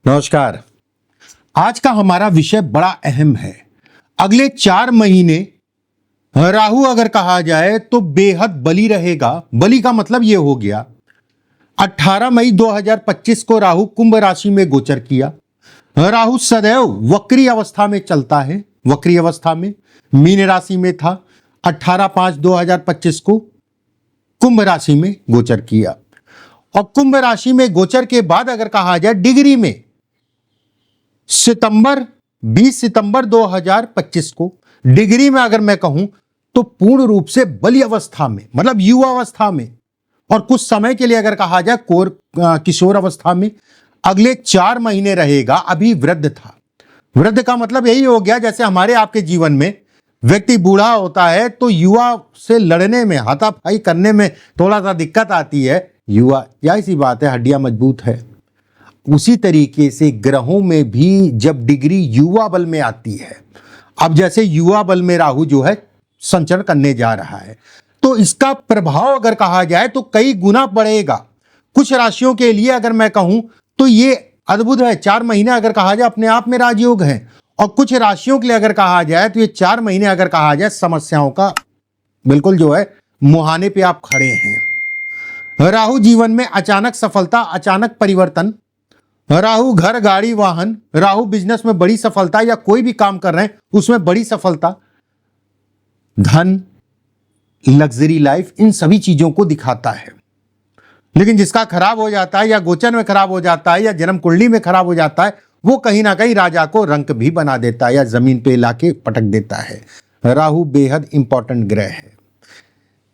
नमस्कार। आज का हमारा विषय बड़ा अहम है। अगले 4 महीने राहु अगर कहा जाए तो बेहद बली रहेगा। बली का मतलब यह हो गया 18 मई 2025 को राहु कुंभ राशि में गोचर किया। राहु सदैव वक्री अवस्था में चलता है। वक्री अवस्था में मीन राशि में था। 18/5/2025 को कुंभ राशि में गोचर किया और कुंभ राशि में गोचर के बाद अगर कहा जाए डिग्री में 20 सितंबर 2025 को डिग्री में अगर मैं कहूं तो पूर्ण रूप से बली अवस्था में मतलब युवा अवस्था में और कुछ समय के लिए अगर कहा जाए किशोर अवस्था में अगले 4 महीने रहेगा। अभी वृद्ध था। वृद्ध का मतलब यही हो गया जैसे हमारे आपके जीवन में व्यक्ति बूढ़ा होता है तो युवा से लड़ने में हाथापाई करने में थोड़ा सा दिक्कत आती है। युवा जाहिर सी बात है, हड्डियां मजबूत है। उसी तरीके से ग्रहों में भी जब डिग्री युवा बल में आती है, अब जैसे युवा बल में राहु जो है संचरण करने जा रहा है तो इसका प्रभाव अगर कहा जाए तो कई गुना बढ़ेगा। कुछ राशियों के लिए अगर मैं कहूं तो ये अद्भुत है। 4 महीने अगर कहा जाए अपने आप में राजयोग है और कुछ राशियों के लिए अगर कहा जाए तो ये 4 महीने अगर कहा जाए समस्याओं का बिल्कुल जो है मुहाने पे आप खड़े हैं। राहु जीवन में अचानक सफलता, अचानक परिवर्तन। राहु घर गाड़ी वाहन। राहु बिजनेस में बड़ी सफलता या कोई भी काम कर रहे हैं उसमें बड़ी सफलता, धन, लग्जरी लाइफ, इन सभी चीजों को दिखाता है। लेकिन जिसका खराब हो जाता है या गोचर में खराब हो जाता है या जन्म कुंडली में खराब हो जाता है वो कहीं ना कहीं राजा को रंक भी बना देता है या जमीन पे लाके पटक देता है। राहु बेहद इंपॉर्टेंट ग्रह है।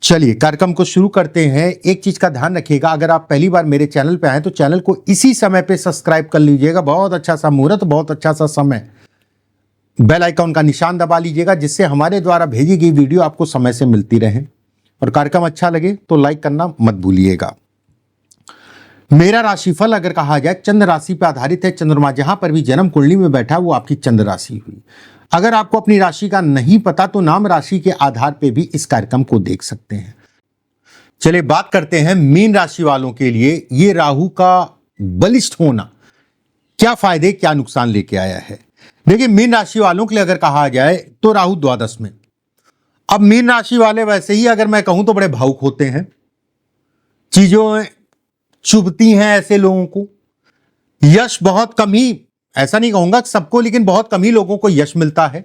चलिए कार्यक्रम को शुरू करते हैं। एक चीज का ध्यान रखिएगा, अगर आप पहली बार मेरे चैनल पे आए तो चैनल को इसी समय पे सब्सक्राइब कर लीजिएगा। बहुत अच्छा सा मुहूर्त, बहुत अच्छा सा समय। बेल आइकॉन का निशान दबा लीजिएगा जिससे हमारे द्वारा भेजी गई वीडियो आपको समय से मिलती रहे। और कार्यक्रम अच्छा लगे तो लाइक करना मत भूलिएगा। मेरा राशिफल अगर कहा जाए चंद्र राशि पर आधारित है। चंद्रमा जहां पर भी जन्म कुंडली में बैठा वो आपकी चंद्र राशि हुई। अगर आपको अपनी राशि का नहीं पता तो नाम राशि के आधार पे भी इस कार्यक्रम को देख सकते हैं। चलिए बात करते हैं मीन राशि वालों के लिए ये राहु का बलिष्ठ होना क्या फायदे क्या नुकसान लेके आया है। देखिए मीन राशि वालों के लिए अगर कहा जाए तो राहु द्वादश में। अब मीन राशि वाले वैसे ही अगर मैं कहूं तो बड़े भावुक होते हैं, चीजों चुभती हैं ऐसे लोगों को। यश बहुत कम ही, ऐसा नहीं कहूंगा सबको, लेकिन बहुत कम ही लोगों को यश मिलता है।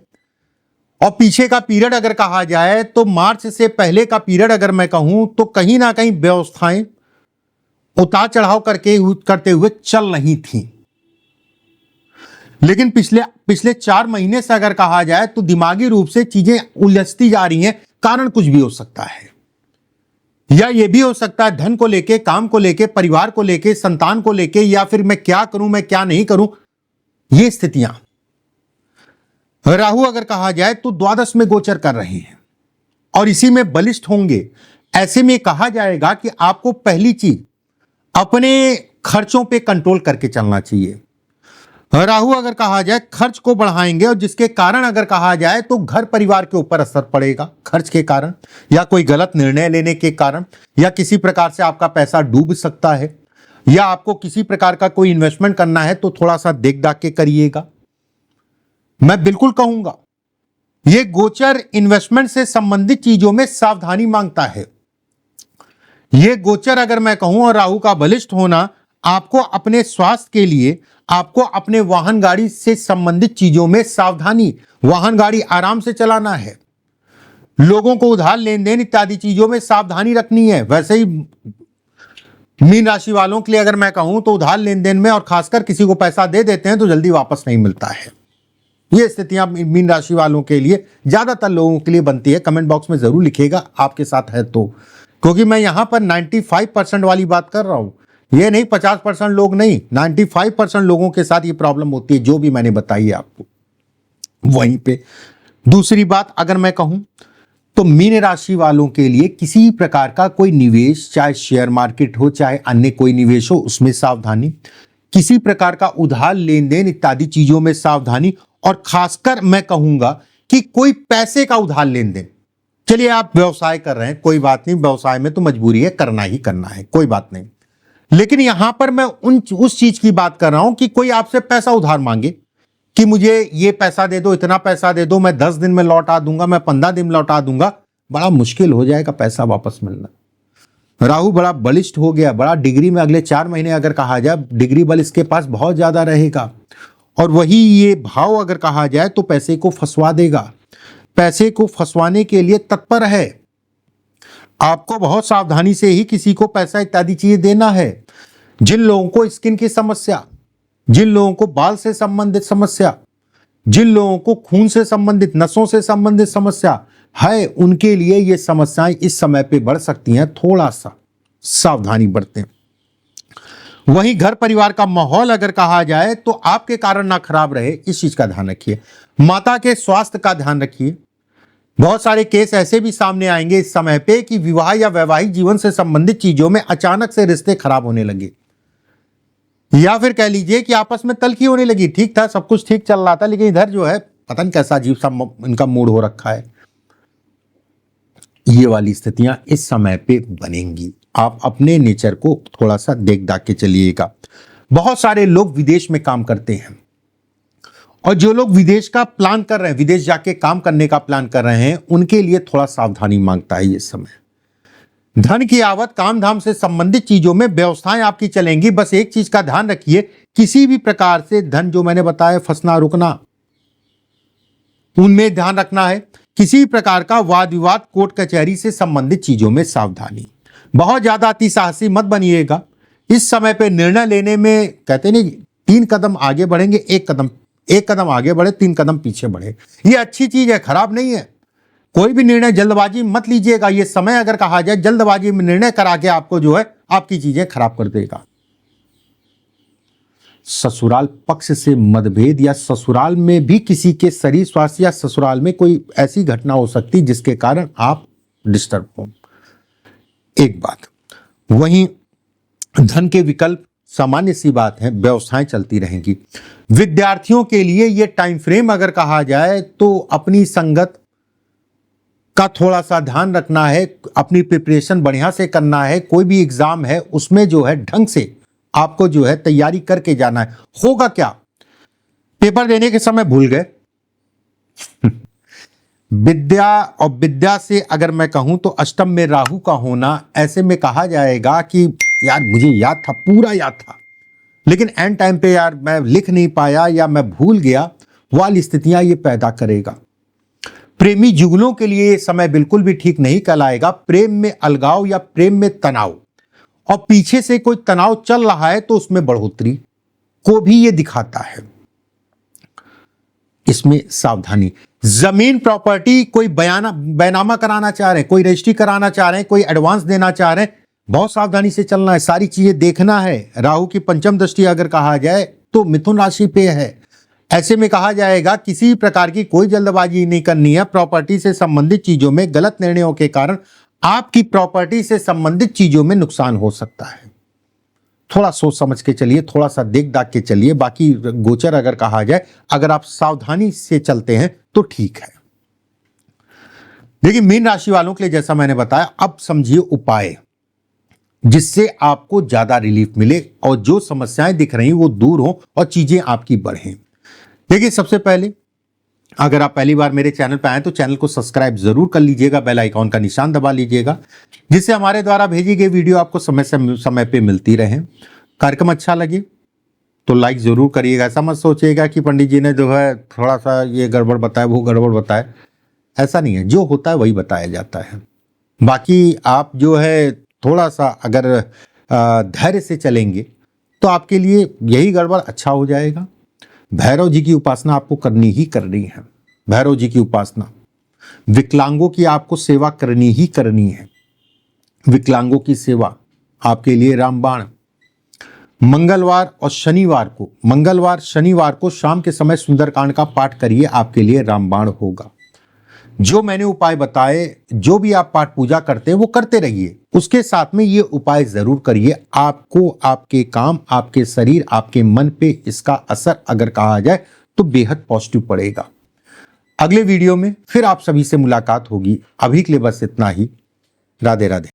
और पीछे का पीरियड अगर कहा जाए तो मार्च से पहले का पीरियड अगर मैं कहूं तो कहीं ना कहीं व्यवस्थाएं उतार चढ़ाव करते हुए चल रही थी। लेकिन पिछले 4 महीने से अगर कहा जाए तो दिमागी रूप से चीजें उलझती जा रही हैं। कारण कुछ भी हो सकता है या यह भी हो सकता है धन को लेके, काम को लेके, परिवार को लेके, संतान को लेके, या फिर मैं क्या करूं मैं क्या नहीं करूं, ये स्थितियां। राहु अगर कहा जाए तो द्वादश में गोचर कर रहे हैं और इसी में बलिष्ठ होंगे। ऐसे में कहा जाएगा कि आपको पहली चीज अपने खर्चों पे कंट्रोल करके चलना चाहिए। राहु अगर कहा जाए खर्च को बढ़ाएंगे और जिसके कारण अगर कहा जाए तो घर परिवार के ऊपर असर पड़ेगा खर्च के कारण, या कोई गलत निर्णय लेने के कारण, या किसी प्रकार से आपका पैसा डूब सकता है, या आपको किसी प्रकार का कोई इन्वेस्टमेंट करना है तो थोड़ा सा देख दाख के करिएगा। मैं बिल्कुल कहूंगा यह गोचर इन्वेस्टमेंट से संबंधित चीजों में सावधानी मांगता है। यह गोचर अगर मैं कहूं और राहु का बलिष्ठ होना आपको अपने स्वास्थ्य के लिए, आपको अपने वाहन गाड़ी से संबंधित चीजों में सावधानी, वाहन गाड़ी आराम से चलाना है, लोगों को उधार लेन देन इत्यादि चीजों में सावधानी रखनी है। वैसे ही मीन राशि वालों के लिए अगर मैं कहूं तो उधार लेन देन में और खासकर किसी को पैसा दे देते हैं तो जल्दी वापस नहीं मिलता है। ये स्थितियां मीन राशि वालों के लिए ज्यादातर लोगों के लिए बनती है। कमेंट बॉक्स में जरूर लिखिएगा आपके साथ है तो, क्योंकि मैं यहां पर 95% वाली बात कर रहा हूं। ये नहीं 50% लोग नहीं, 95% लोगों के साथ ये प्रॉब्लम होती है जो भी मैंने बताई है आपको। वहीं पे दूसरी बात अगर मैं कहूं तो मीन राशि वालों के लिए किसी प्रकार का कोई निवेश, चाहे शेयर मार्केट हो चाहे अन्य कोई निवेश हो, उसमें सावधानी, किसी प्रकार का उधार लेन देन इत्यादि चीजों में सावधानी, और खासकर मैं कहूंगा कि कोई पैसे का उधार लेन देन। चलिए आप व्यवसाय कर रहे हैं, कोई बात नहीं, व्यवसाय में तो मजबूरी है, करना ही करना है, कोई बात नहीं। लेकिन यहां पर मैं उस चीज की बात कर रहा हूं कि कोई आपसे पैसा उधार मांगे कि मुझे ये पैसा दे दो, इतना पैसा दे दो, मैं 10 दिन में लौटा दूंगा, मैं 15 दिन में लौटा दूंगा, बड़ा मुश्किल हो जाएगा पैसा वापस मिलना। राहु बड़ा बलिष्ठ हो गया, बड़ा डिग्री में अगले 4 महीने अगर कहा जाए डिग्री बल इसके पास बहुत ज्यादा रहेगा, और वही ये भाव अगर कहा जाए तो पैसे को फंसवा देगा, पैसे को फंसवाने के लिए तत्पर है। आपको बहुत सावधानी से ही किसी को पैसा इत्यादि चीजें देना है। जिन लोगों को स्किन की समस्या, जिन लोगों को बाल से संबंधित समस्या, जिन लोगों को खून से संबंधित, नसों से संबंधित समस्या है, उनके लिए ये समस्याएं इस समय पे बढ़ सकती हैं। थोड़ा सा सावधानी बरतें। वहीं घर परिवार का माहौल अगर कहा जाए तो आपके कारण ना खराब रहे, इस चीज का ध्यान रखिए। माता के स्वास्थ्य का ध्यान रखिए। बहुत सारे केस ऐसे भी सामने आएंगे इस समय पे कि विवाह या वैवाहिक जीवन से संबंधित चीजों में अचानक से रिश्ते खराब होने लगे, या फिर कह लीजिए कि आपस में तल्खी होने लगी। ठीक था, सब कुछ ठीक चल रहा था, लेकिन इधर जो है पता नहीं कैसा अजीब सा इनका मूड हो रखा है। ये वाली स्थितियां इस समय पे बनेंगी। आप अपने नेचर को थोड़ा सा देख दाख के चलिएगा। बहुत सारे लोग विदेश में काम करते हैं, और जो लोग विदेश का प्लान कर रहे हैं, विदेश जाके काम करने का प्लान कर रहे हैं, उनके लिए थोड़ा सावधानी मांगता है ये समय। धन की आवक, काम धाम से संबंधित चीजों में व्यवस्थाएं आपकी चलेंगी। बस एक चीज का ध्यान रखिए, किसी भी प्रकार से धन, जो मैंने बताया, फंसना रुकना, उनमें ध्यान रखना है। किसी प्रकार का वाद विवाद, कोर्ट कचहरी से संबंधित चीजों में सावधानी। बहुत ज्यादा अति साहसी मत बनिएगा। इस समय पे निर्णय लेने में कहते नहीं, 3 कदम आगे बढ़ेंगे, एक कदम आगे बढ़े, 3 कदम पीछे बढ़े। ये अच्छी चीज है, खराब नहीं है। कोई भी निर्णय जल्दबाजी मत लीजिएगा। ये समय अगर कहा जाए जल्दबाजी में निर्णय करा के आपको जो है आपकी चीजें खराब कर देगा। ससुराल पक्ष से मतभेद, या ससुराल में भी किसी के शरीर स्वास्थ्य, या ससुराल में कोई ऐसी घटना हो सकती जिसके कारण आप डिस्टर्ब हो। एक बात। वहीं धन के विकल्प सामान्य सी बात है, व्यवस्थाएं चलती रहेंगी। विद्यार्थियों के लिए ये टाइम फ्रेम अगर कहा जाए तो अपनी संगत का थोड़ा सा ध्यान रखना है, अपनी प्रिपरेशन बढ़िया से करना है। कोई भी एग्जाम है उसमें जो है ढंग से आपको जो है तैयारी करके जाना है। होगा क्या, पेपर देने के समय भूल गए विद्या, और विद्या से अगर मैं कहूं तो अष्टम में राहु का होना, ऐसे में कहा जाएगा कि यार मुझे याद था, पूरा याद था, लेकिन एंड टाइम पे यार मैं लिख नहीं पाया या मैं भूल गया, वाली स्थितियां ये पैदा करेगा। प्रेमी जुगलों के लिए ये समय बिल्कुल भी ठीक नहीं कहलाएगा। प्रेम में अलगाव या प्रेम में तनाव, और पीछे से कोई तनाव चल रहा है तो उसमें बढ़ोतरी को भी ये दिखाता है। इसमें सावधानी। जमीन प्रॉपर्टी, कोई बैनामा कराना चाह रहे हैं, कोई रजिस्ट्री कराना चाह रहे हैं, कोई एडवांस देना चाह रहे हैं, बहुत सावधानी से चलना है, सारी चीजें देखना है। राहु की पंचम दृष्टि अगर कहा जाए तो मिथुन राशि पे है। ऐसे में कहा जाएगा किसी प्रकार की कोई जल्दबाजी नहीं करनी है। प्रॉपर्टी से संबंधित चीजों में गलत निर्णयों के कारण आपकी प्रॉपर्टी से संबंधित चीजों में नुकसान हो सकता है। थोड़ा सोच समझ के चलिए, थोड़ा सा देख दाख के चलिए। बाकी गोचर अगर कहा जाए, अगर आप सावधानी से चलते हैं तो ठीक है। देखिए, मीन राशि वालों के लिए जैसा मैंने बताया, अब समझिए उपाय जिससे आपको ज्यादा रिलीफ मिले और जो समस्याएं दिख रही वो दूर हो और चीजें आपकी बढ़ें। देखिए, सबसे पहले अगर आप पहली बार मेरे चैनल पर आए तो चैनल को सब्सक्राइब जरूर कर लीजिएगा, बेल आइकॉन का निशान दबा लीजिएगा, जिससे हमारे द्वारा भेजी गई वीडियो आपको समय पे मिलती रहे। कार्यक्रम अच्छा लगे तो लाइक जरूर करिएगा। ऐसा मत सोचिएगा कि पंडित जी ने जो है थोड़ा सा ये गड़बड़ बताया, वो गड़बड़ बताया, ऐसा नहीं है। जो होता है वही बताया जाता है। बाकी आप जो है थोड़ा सा अगर धैर्य से चलेंगे तो आपके लिए यही गड़बड़ अच्छा हो जाएगा। भैरव जी की उपासना आपको करनी ही करनी है। भैरव जी की उपासना, विकलांगों की आपको सेवा करनी ही करनी है। विकलांगों की सेवा आपके लिए रामबाण। मंगलवार और शनिवार को, मंगलवार शनिवार को शाम के समय सुंदरकांड का पाठ करिए, आपके लिए रामबाण होगा। जो मैंने उपाय बताए, जो भी आप पाठ पूजा करते हैं वो करते रहिए, उसके साथ में ये उपाय जरूर करिए। आपको आपके काम, आपके शरीर, आपके मन पे इसका असर अगर कहा जाए तो बेहद पॉजिटिव पड़ेगा। अगले वीडियो में फिर आप सभी से मुलाकात होगी। अभी के लिए बस इतना ही। राधे राधे।